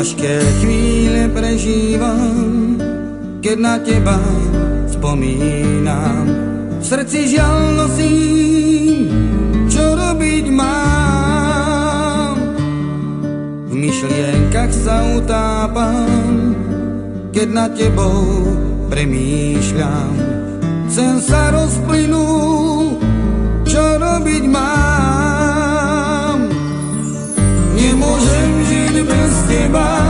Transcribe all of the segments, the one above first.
ťažké chvíle prežívam, keď na teba spomínam. V srdci žiaľ nosím, čo robiť mám. V myšlienkach sa utápam, keď nad tebou premýšľam. Sen sa rozplynul, čo robiť mám. Nemôžem žiť bez teba,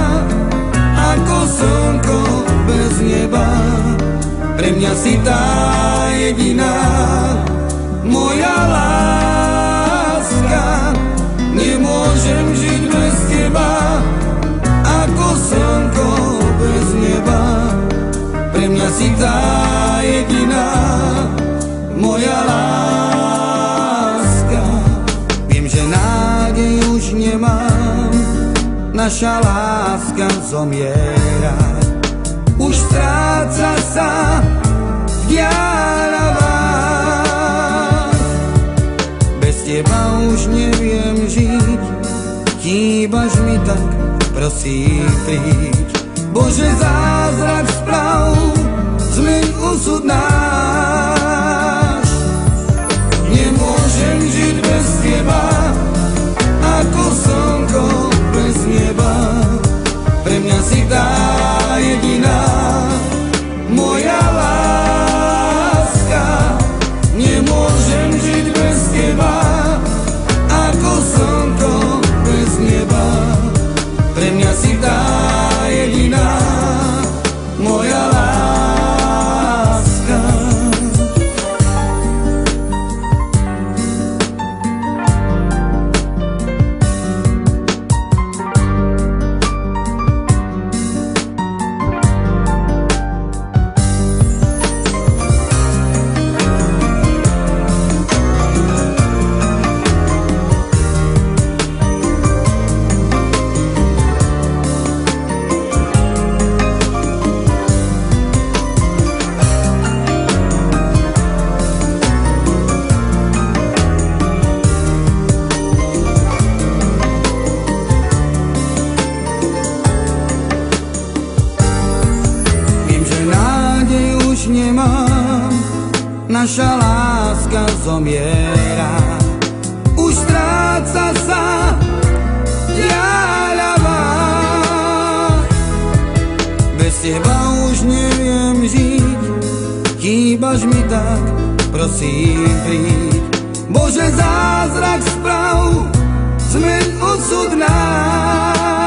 ako slnko bez neba. Pre mňa si tá jediná moja láska. Nemôžem žiť bez teba, ako slnko bez neba. Pre mňa si tá jediná moja láska. Viem, že nádej už nemám, naša láska zomiera. Už stráca sa v diaľavách. Bez teba už neviem žiť, chýbaš mi tak, prosím príď. Bože, zázrak sprav, zmeň osud náš. Nemôžem žiť bez teba, ako slnko bez neba. Pre mňa si tá jediná moja láska. Nemôžem žiť bez teba, ako slnko bez neba. Pre mňa si tá jediná moja láska. Nemám, naša láska zomiera. Už stráca sa diaľava. Bez teba už neviem žiť, chýbaš mi tak, prosím príď. Bože, zázrak sprav, zmeň osud náš.